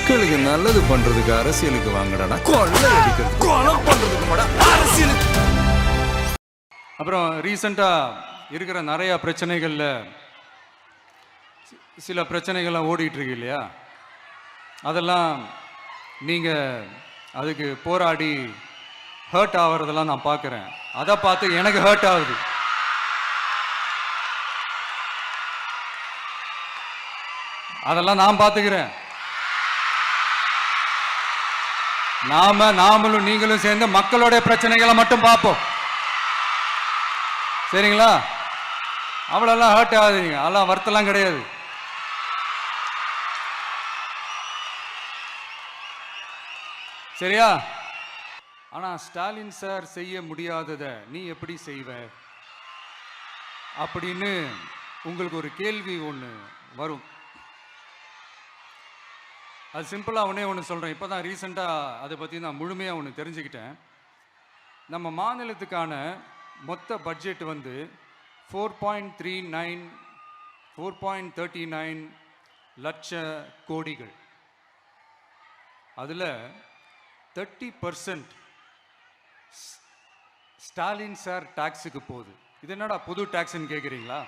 மக்களுக்கு நல்லது பண்றதுக்கு அரசியலுக்கு வாங்கடா, கொள்ளை அடிக்கிறது கொலை பண்றதுக்கு மாடா அரசியலுக்கு. அப்புறம் ரீசெண்டாக இருக்கிற நிறையா பிரச்சனைகளில் சில பிரச்சனைகள்லாம் ஓடிட்டு இருக்கு இல்லையா, அதெல்லாம் நீங்கள் அதுக்கு போராடி ஹர்ட் ஆகிறதெல்லாம் நான் பார்க்குறேன். அதை பார்த்து எனக்கு ஹர்ட் ஆகுது. அதெல்லாம் நான் பார்த்துக்கிறேன். நாமளும் நீங்களும் சேர்ந்து மக்களுடைய பிரச்சனைகளை மட்டும் பார்ப்போம், சரிங்களா? அவ்வளோலாம் ஹர்ட் ஆகுதுங்க, அதெல்லாம் வருத்தலாம் கிடையாது. சரியா? ஆனால் ஸ்டாலின் சார் செய்ய முடியாததை நீ எப்படி செய்வ அப்படின்னு உங்களுக்கு ஒரு கேள்வி ஒன்று வரும். அது சிம்பிளாக ஒன்று சொல்கிறேன். இப்போ தான் ரீசெண்டாக அதை பற்றி நான் முழுமையாக ஒன்று தெரிஞ்சுக்கிட்டேன். நம்ம மாநிலத்துக்கான மொத்த பட்ஜெட் வந்து 4.39 லட்ச கோடிகள். அதில் 30% ஸ்டாலின் சார் டாக்ஸுக்கு போகுது. இது என்னடா புது டாக்ஸ்ன்னு கேட்குறீங்களா?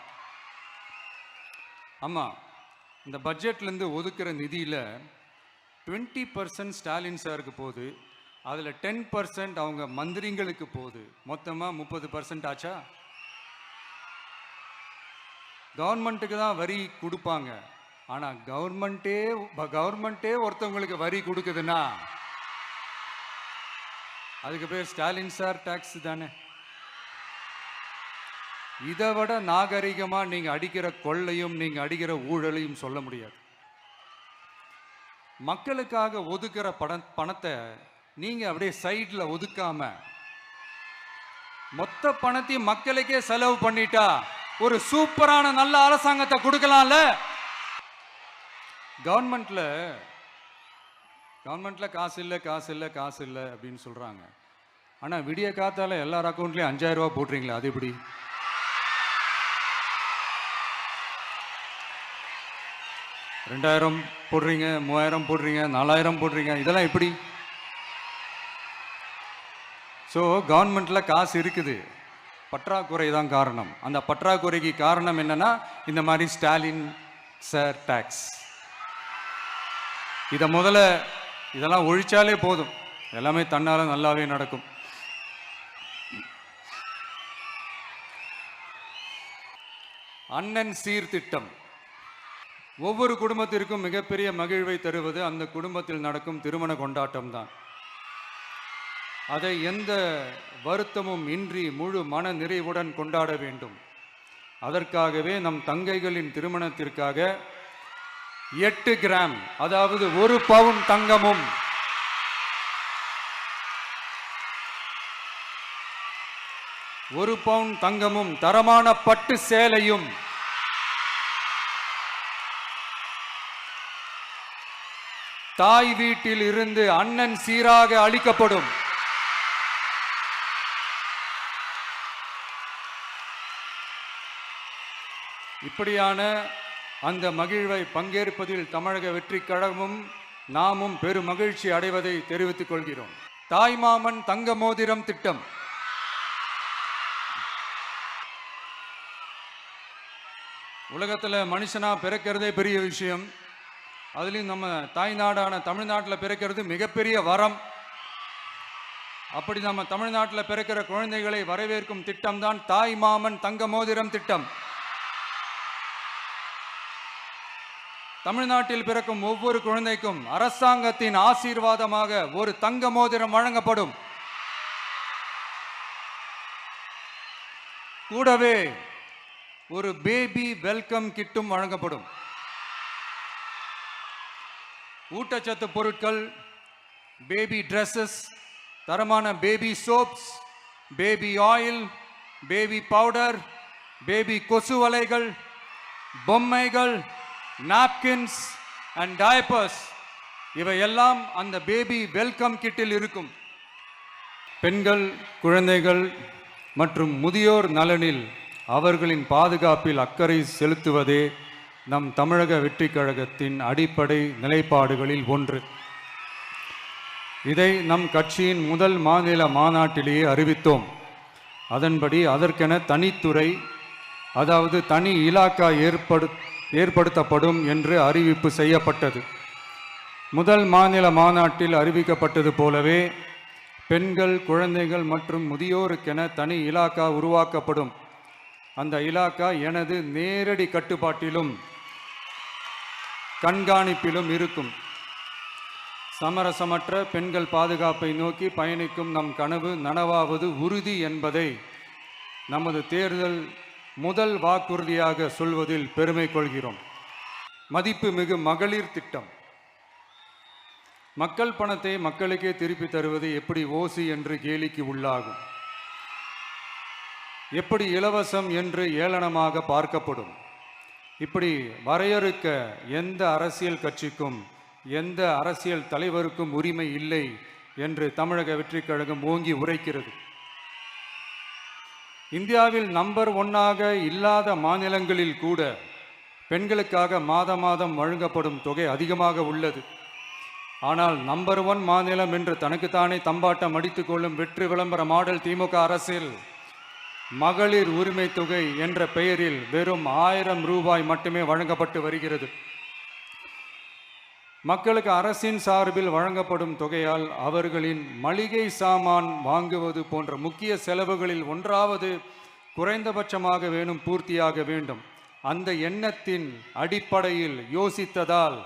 ஆமாம், இந்த பட்ஜெட்லேருந்து ஒதுக்குற நிதியில் 20% ஸ்டாலின் சாருக்கு போகுது. அதில் 10% அவங்க மந்திரிங்களுக்கு போகுது. மொத்தமாக 30% ஆச்சா? கவர்மெண்ட்டுக்கு தான் வரி கொடுப்பாங்க. ஆனால் கவர்மெண்ட்டே ஒருத்தவங்களுக்கு வரி கொடுக்குதுன்னா அதுக்கு பேர் ஸ்டாலின் சார் டாக்ஸ் தானே. இதை விட நாகரிகமாக நீங்கள் அடிக்கிற கொள்ளையும் நீங்கள் அடிக்கிற ஊழலையும் சொல்ல முடியாது. மக்களுக்காக ஒதுக்குற பணத்தை நீங்க அப்படியே சைட்ல ஒதுக்காம மொத்த பணத்தையும் மக்களுக்கே செலவு பண்ணிட்டா ஒரு சூப்பரான நல்ல அரசாங்கத்தை கொடுக்கலாம்ல. கவர்மெண்ட்ல காசு இல்லை அப்படின்னு சொல்றாங்க. ஆனா விடிய காத்தால எல்லார் அக்கௌண்ட்லயும் 5000 ரூபாய் போடுறீங்களா? அது எப்படி? ரெண்டாயிரம் போடுறீங்க, 3000 போடுறீங்க, 4000 போடுறீங்க, இதெல்லாம் எப்படி? ஸோ கவர்மெண்ட்ல காசு இருக்குது, பற்றாக்குறை தான் காரணம். அந்த பற்றாக்குறைக்கு காரணம் என்னன்னா இந்த மாதிரி ஸ்டாலின் சார் டாக்ஸ். இதெல்லாம் ஒழிச்சாலே போதும், எல்லாமே தன்னால நல்லாவே நடக்கும். அண்ணன் சீர்திட்டம் ஒவ்வொரு குடும்பத்திற்கும் மிகப்பெரிய மகிழ்வை தருவது அந்த குடும்பத்தில் நடக்கும் திருமண கொண்டாட்டம் தான். அதை எந்த வருத்தமும் இன்றி முழு மன நிறைவுடன் கொண்டாட வேண்டும். அதற்காகவே நம் தங்கைகளின் திருமணத்திற்காக 8 கிராம், அதாவது 1 பவுன் தங்கமும் 1 பவுன் தங்கமும் தரமான பட்டு சேலையும் தாய் வீட்டில் இருந்து அண்ணன் சீராக அளிக்கப்படும். இப்படியான அந்த மகிழ்வை பங்கேற்பதில் தமிழக வெற்றி கழகமும் நாமும் பெரும் மகிழ்ச்சி அடைவதை தெரிவித்துக் கொள்கிறோம். தாய்மாமன் தங்க மோதிரம் திட்டம் உலகத்தில் மனுஷனா பிறக்கிறதே பெரிய விஷயம். அதுலேயும் நம்ம தாய்நாடான தமிழ்நாட்டில் பிறக்கிறது மிகப்பெரிய வரம். அப்படி நம்ம தமிழ்நாட்டில் பிறக்கிற குழந்தைகளை வரவேற்கும் திட்டம் தான் தாய் மாமன் தங்க மோதிரம் திட்டம். தமிழ்நாட்டில் பிறக்கும் ஒவ்வொரு குழந்தைக்கும் அரசாங்கத்தின் ஆசீர்வாதமாக ஒரு தங்க மோதிரம் வழங்கப்படும். கூடவே ஒரு பேபி வெல்கம் கிட்டும் வழங்கப்படும். ஊட்டச்சத்து பொருட்கள், பேபி ட்ரெஸ்ஸஸ், தரமான baby soaps, baby oil, baby powder, baby கொசு வலைகள், பொம்மைகள், நாப்கின்ஸ் அண்ட் டயப்பர்ஸ் இவையெல்லாம் அந்த பேபி வெல்கம் கிட்டில் இருக்கும். பெண்கள், குழந்தைகள் மற்றும் முதியோர் நலனில் அவர்களின் பாதுகாப்பில் அக்கறை செலுத்துவதே நம் தமிழக வெற்றிக் கழகத்தின் அடிப்படை நிலைப்பாடுகளில் ஒன்று. இதை நம் கட்சியின் முதல் மாநில மாநாட்டிலேயே அறிவித்தோம். அதன்படி அதற்கென தனித்துறை, அதாவது தனி இலாக்கா ஏற்படுத்தப்படும் என்று அறிவிப்பு செய்யப்பட்டது. முதல் மாநில மாநாட்டில் அறிவிக்கப்பட்டது போலவே பெண்கள், குழந்தைகள் மற்றும் முதியோருக்கென தனி இலாக்கா உருவாக்கப்படும். அந்த இலாக்கா எனது நேரடி கட்டுப்பாட்டிலும் கண்காணிப்பிலும் இருக்கும். சமரசமற்ற பெண்கள் பாதுகாப்பை நோக்கி பயணிக்கும் நம் கனவு நனவாவது உறுதி என்பதை நமது தேர்தல் முதல் வாக்குறுதியாக சொல்வதில் பெருமை கொள்கிறோம். மதிப்புமிகு மகளிர் திட்டம். மக்கள் பணத்தை மக்களுக்கே திருப்பி தருவது எப்படி ஓசி என்று கேலிக்கு உள்ளாகும், எப்படி இலவசம் என்று ஏளனமாக பார்க்கப்படும். இப்படி வரையறுக்க எந்த அரசியல் கட்சிக்கும் எந்த அரசியல் தலைவருக்கும் உரிமை இல்லை என்று தமிழக வெற்றிக் கழகம் ஓங்கி உரைக்கிறது. இந்தியாவில் நம்பர் 1 இல்லாத மாநிலங்களில் கூட பெண்களுக்காக மாதம் வழங்கப்படும் தொகை அதிகமாக உள்ளது. ஆனால் நம்பர் 1 மாநிலம் என்று தனக்குத்தானே தம்பாட்டம் அடித்துக் கொள்ளும் வெற்றி விளம்பர மாடல் திமுக அரசில் மகளிர் உரிமை தொகை என்ற பெயரில் வெறும் 1000 ரூபாய் மட்டுமே வழங்கப்பட்டு வருகிறது. மக்களுக்கு அரசின் சார்பில் வழங்கப்படும் தொகையால் அவர்களின் மளிகை சாமான் வாங்குவது போன்ற முக்கிய செலவுகளில் ஒன்றாவது குறைந்தபட்சமாக பூர்த்தியாக வேண்டும். அந்த எண்ணத்தின் அடிப்படையில் யோசித்ததால்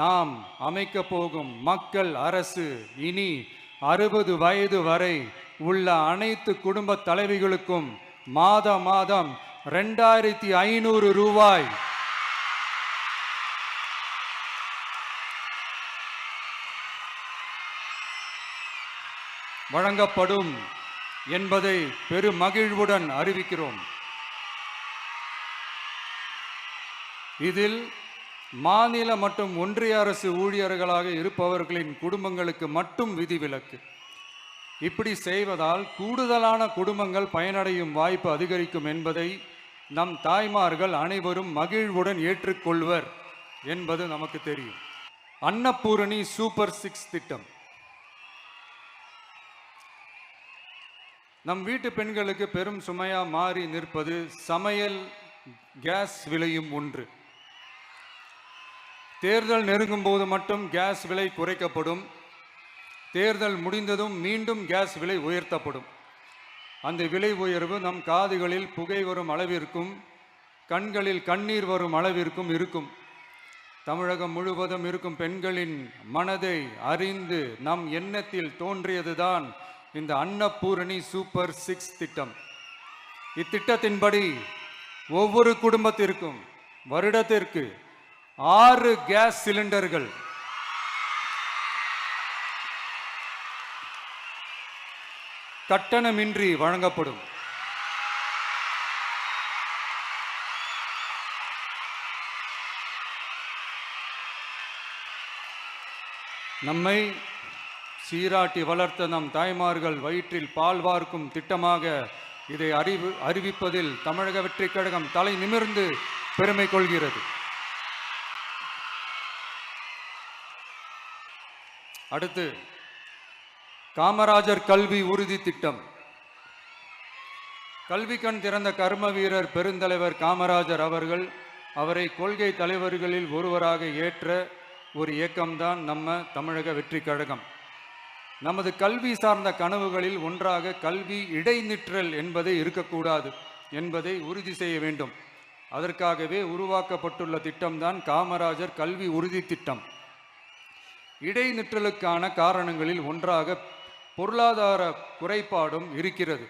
நாம் அமைக்க போகும் மக்கள் அரசு இனி 60 வயது வரை உள்ள அனைத்து குடும்ப தலைவிகளுக்கும் மாதம் 2500 ரூபாய் வழங்கப்படும் என்பதை பெருமகிழ்வுடன் அறிவிக்கிறோம். இதில் மாநில மற்றும் ஒன்றிய அரசு ஊழியர்களாக இருப்பவர்களின் குடும்பங்களுக்கு மட்டும் விதிவிலக்கு. இப்படி செய்வதால் கூடுதலான குடும்பங்கள் பயனடையும் வாய்ப்பு அதிகரிக்கும் என்பதை நம் தாய்மார்கள் அனைவரும் மகிழ்வுடன் ஏற்றுக்கொள்வர் என்பது நமக்கு தெரியும். அன்னபூரணி சூப்பர் 6 திட்டம். நம் வீட்டு பெண்களுக்கு பெரும் சுமையா மாறி நிற்பது சமையல் கேஸ் விலையும் ஒன்று. தேர்தல் நெருங்கும் போது மட்டும் கேஸ் விலை குறைக்கப்படும். தேர்தல் முடிந்ததும் மீண்டும் கேஸ் விலை உயர்த்தப்படும். அந்த விலை உயர்வு நம் காதுகளில் புகை வரும் அளவிற்கும் கண்களில் கண்ணீர் வரும் அளவிற்கும் இருக்கும். தமிழகம் முழுவதும் இருக்கும் பெண்களின் மனதை அறிந்து நம் எண்ணத்தில் தோன்றியதுதான் இந்த அன்னபூரணி சூப்பர் 6 திட்டம். இத்திட்டத்தின்படி ஒவ்வொரு குடும்பத்திற்கும் வருடத்திற்கு 6 கேஸ் சிலிண்டர்கள் கட்டணமின்றி வழங்கப்படும். நம்மை சீராட்டி வளர்த்த நம் தாய்மார்கள் வயிற்றில் பால் வார்க்கும் திட்டமாக இதை அறிவிப்பதில் தமிழக வெற்றிக் கழகம் தலை நிமிர்ந்து பெருமை கொள்கிறது. அடுத்து காமராஜர் கல்வி உறுதி திட்டம். கல்வி கண் திறந்த கர்ம வீரர் பெருந்தலைவர் காமராஜர் அவரை கொள்கை தலைவர்களில் ஒருவராக ஏற்ற ஒரு இயக்கம்தான் நம்ம தமிழக வெற்றிக் கழகம். நமது கல்வி சார்ந்த கனவுகளில் ஒன்றாக கல்வி இடைநிற்றல் என்பதை இருக்கக்கூடாது என்பதை உறுதி செய்ய வேண்டும். அதற்காகவே உருவாக்கப்பட்டுள்ள திட்டம்தான் காமராஜர் கல்வி உறுதி திட்டம். இடைநிற்றலுக்கான காரணங்களில் ஒன்றாக பொருளாதார குறைபாடும் இருக்கிறது.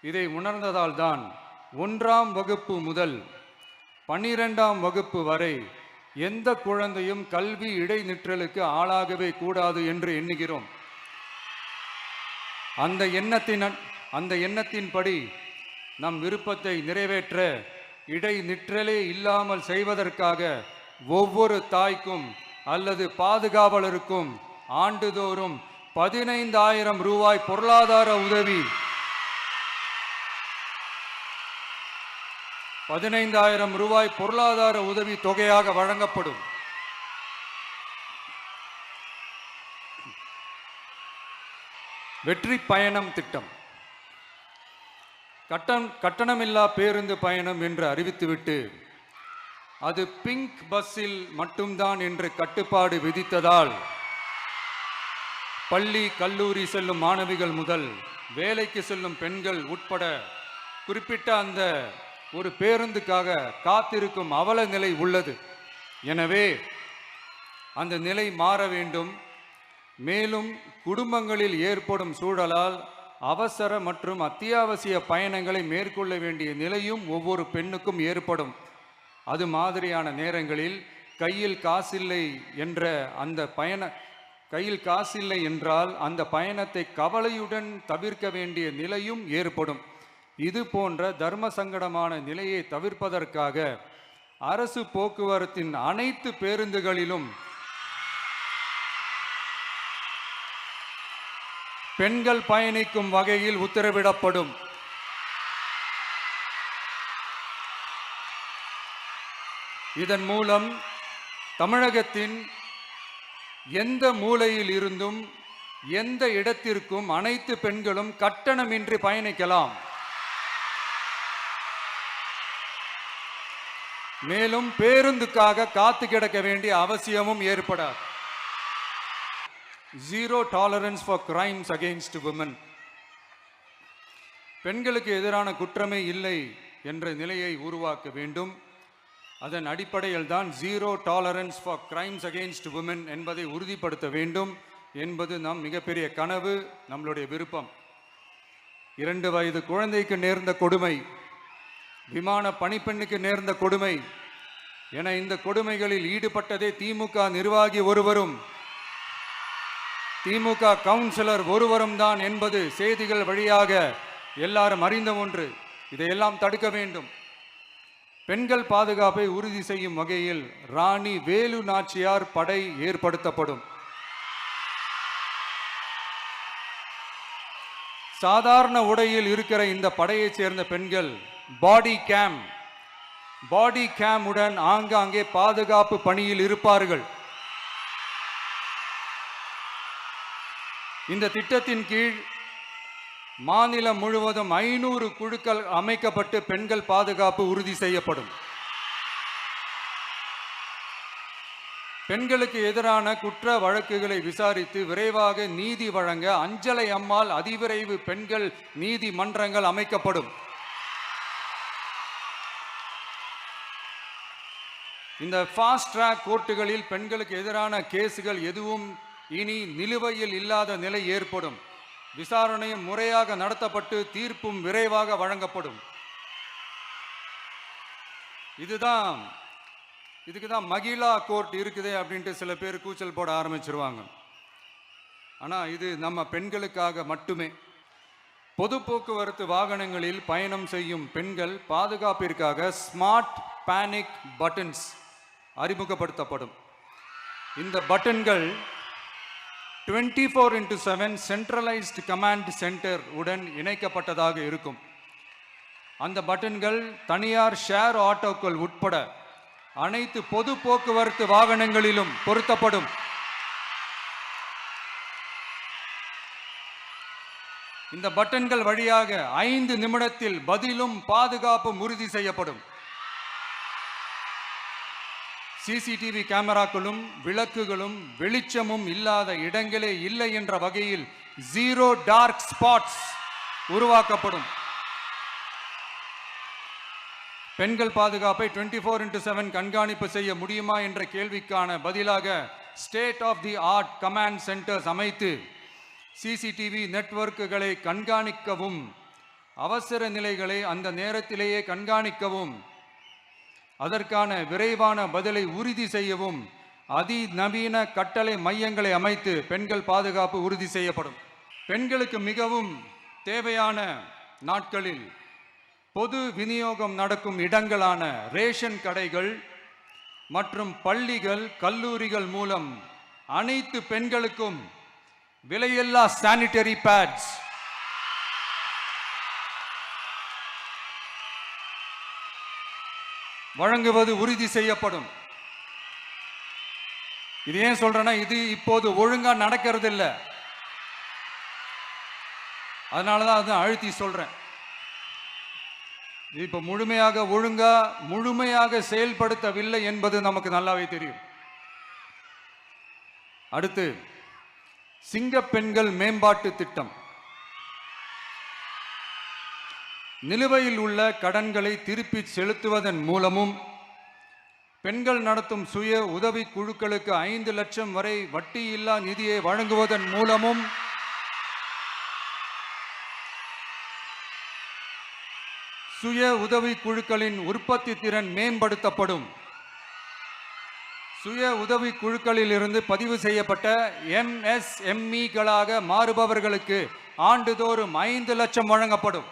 இதை உணர்ந்ததால் தான் 1ஆம் வகுப்பு முதல் 12ஆம் வகுப்பு வரை எந்த குழந்தையும் கல்வி இடைநிற்றலுக்கு ஆளாகவே கூடாது என்று எண்ணுகிறோம். அந்த எண்ணத்தின்படி நம் விருப்பத்தை நிறைவேற்ற இடைநிற்றலே இல்லாமல் செய்வதற்காக ஒவ்வொரு தாய்க்கும் அல்லது பாதுகாவலருக்கும் ஆண்டுதோறும் 15,000 ரூபாய் பொருளாதார உதவி 15,000 ரூபாய் பொருளாதார உதவி தொகையாக வழங்கப்படும். வெற்றி பயணம் திட்டம். கட்டணமில்லா பேருந்து பயணம் என்று அறிவித்துவிட்டு அது பிங்க் பஸ்ஸில் மட்டும்தான் என்று கட்டுப்பாடு விதித்ததால் பள்ளி கல்லூரி செல்லும் மாணவிகள் முதல் வேலைக்கு செல்லும் பெண்கள் உட்பட குறிப்பிட்ட அந்த ஒரு பேருந்துக்காக காத்திருக்கும் அவல நிலை உள்ளது. எனவே அந்த நிலை மாற வேண்டும். மேலும் குடும்பங்களில் ஏற்படும் சூழலால் அவசர மற்றும் அத்தியாவசிய பயணங்களை மேற்கொள்ள வேண்டிய நிலையும் ஒவ்வொரு பெண்ணுக்கும் ஏற்படும். அது மாதிரியான நேரங்களில் கையில் காசில்லை என்றால் அந்த பயணத்தை கவலையுடன் தவிர்க்க வேண்டிய நிலையும் ஏற்படும். இது போன்ற தர்ம சங்கடமான நிலையை தவிர்ப்பதற்காக அரசு போக்குவரத்தின் அனைத்து பேருந்துகளிலும் பெண்கள் பயணிக்கும் வகையில் உத்தரவிடப்படும். இதன் மூலம் தமிழகத்தின் எந்த மூலையில் இருந்தும் எந்த இடத்திற்கும் அனைத்து பெண்களும் கட்டணமின்றி பயணிக்கலாம். மேலும் பேருந்துக்காக காத்து கிடக்க வேண்டிய அவசியமும் ஏற்படாது. Zero tolerance for crimes against women. பெண்களுக்கு எதிரான குற்றமே இல்லை என்ற நிலையை உருவாக்க வேண்டும். அதன் அடிப்படையில் தான் zero tolerance for crimes against women என்பதை உறுதிப்படுத்த வேண்டும் என்பது நம் மிகப்பெரிய கனவு, நம்மளுடைய விருப்பம். 2 வயது குழந்தைக்கு நேர்ந்த கொடுமை, விமான பணிப்பெண்ணுக்கு நேர்ந்த கொடுமை என இந்த கொடுமைகளில் ஈடுபட்டதே திமுக நிர்வாகி ஒருவரும் திமுக கவுன்சிலர் ஒருவரும் தான் என்பது செய்திகள் வழியாக எல்லாரும் அறிந்த ஒன்று. இதையெல்லாம் தடுக்க வேண்டும். பெண்கள் பாதுகாப்பை உறுதி செய்யும் வகையில் ராணி வேலு நாச்சியார் படை ஏற்படுத்தப்படும். சாதாரண உடையில் இருக்கிற இந்த படையைச் சேர்ந்த பெண்கள் பாடி கேம் உடன் ஆங்காங்கே பாதுகாப்பு பணியில் இருப்பார்கள். இந்த திட்டத்தின் கீழ் மாநிலம் முழுவதும் 500 குழுக்கள் அமைக்கப்பட்டு பெண்கள் பாதுகாப்பு உறுதி செய்யப்படும். பெண்களுக்கு எதிரான குற்ற வழக்குகளை விசாரித்து விரைவாக நீதி வழங்க அஞ்சலை அம்மாள் அதிவிரைவு பெண்கள் நீதிமன்றங்கள் அமைக்கப்படும். இந்த ஃபாஸ்ட் ட்ராக் கோர்ட்டுகளில் பெண்களுக்கு எதிரான கேசுகள் எதுவும் இனி நிலுவையில் இல்லாத நிலை ஏற்படும். விசாரணையும் முறையாக நடத்தப்பட்டு தீர்ப்பும் விரைவாக வழங்கப்படும். இதுக்கு தான் மகிழா கோர்ட் இருக்குதே அப்படின்ட்டு சில பேர் கூச்சல் போட ஆரம்பிச்சிருவாங்க. ஆனால் இது நம்ம பெண்களுக்காக மட்டுமே. பொது போக்குவரத்து வாகனங்களில் பயணம் செய்யும் பெண்கள் பாதுகாப்பிற்காக ஸ்மார்ட் பேனிக் பட்டன்ஸ் அறிமுகப்படுத்தப்படும். இந்த பட்டன்கள் 24/7 சென்ட்ரலைஸ்டு கமாண்ட் சென்டர் உடன் இணைக்கப்பட்டதாக இருக்கும். அந்த பட்டன்கள் தனியார் ஷேர் ஆட்டோக்கள் உட்பட அனைத்து பொது போக்குவரத்து வாகனங்களிலும் பொருத்தப்படும். இந்த பட்டன்கள் வழியாக 5 நிமிடத்தில் பதிலும் பாதுகாப்பும் உறுதி செய்யப்படும். சிசிடிவி கேமராக்களும் விளக்குகளும் வெளிச்சமும் இல்லாத இடங்களே இல்லை என்ற வகையில் ஜீரோ டார்க் ஸ்பாட்ஸ் உருவாக்கப்படும். பெண்கள் பாதுகாப்பை 24/7 கண்காணிப்பு செய்ய முடியுமா என்ற கேள்விக்கான பதிலாக state of the art command centres அமைத்து சிசிடிவி நெட்வொர்க்குகளை கண்காணிக்கவும் அவசர நிலைகளை அந்த நேரத்திலேயே கண்காணிக்கவும் அதற்கான விரைவான பதிலை உறுதி செய்யவும் அதிநவீன கட்டளை மையங்களை அமைத்து பெண்கள் பாதுகாப்பு உறுதி செய்யப்படும். பெண்களுக்கு மிகவும் தேவையான நாட்களில் பொது விநியோகம் நடக்கும் இடங்களான ரேஷன் கடைகள் மற்றும் பள்ளிகள் கல்லூரிகள் மூலம் அனைத்து பெண்களுக்கும் விலையில்லா சானிட்டரி பேட்ஸ், வழங்குவது உறுதி செய்யப்படும். இது ஏன் சொல்றேன்னா, இது இப்போது ஒழுங்கா நடக்கிறது இல்லை. அதனாலதான் அதை அழுத்தி சொல்றேன். இது இப்ப முழுமையாக செயல்படுத்தவில்லை என்பது நமக்கு நல்லாவே தெரியும். அடுத்து சிங்க பெண்கள் மேம்பாட்டு திட்டம். நிலுவையில் உள்ள கடன்களை திருப்பி செலுத்துவதன் மூலமும் பெண்கள் நடத்தும் சுய உதவி குழுக்களுக்கு 5 லட்சம் வரை வட்டியில்லா நிதியை வழங்குவதன் மூலமும் சுய உதவி குழுக்களின் உற்பத்தி திறன் மேம்படுத்தப்படும். சுய உதவி குழுக்களில் இருந்து பதிவு செய்யப்பட்ட MSMEகளாக மாறுபவர்களுக்கு ஆண்டுதோறும் 5 லட்சம் வழங்கப்படும்.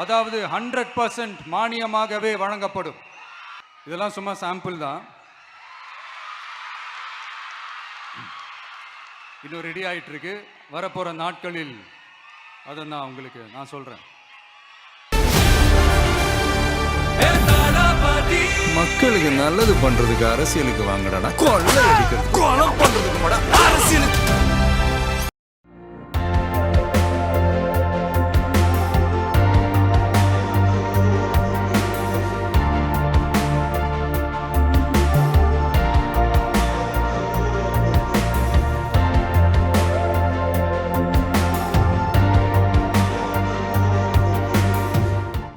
அதாவது 100% மானியமாகவே வழங்கப்படும். இதெல்லாம் சும்மா சாம்பிள் தான். இன்னும் ரெடி ஆயிட்டு இருக்கு. வரப்போற நாட்களில் அதை நான் சொல்றேன். மக்களுக்கு நல்லது பண்றதுக்கு அரசியலுக்கு வாங்கடா, கொள்ளை அடிக்கிறது கொலை பண்றதுக்கு அரசியலுக்கு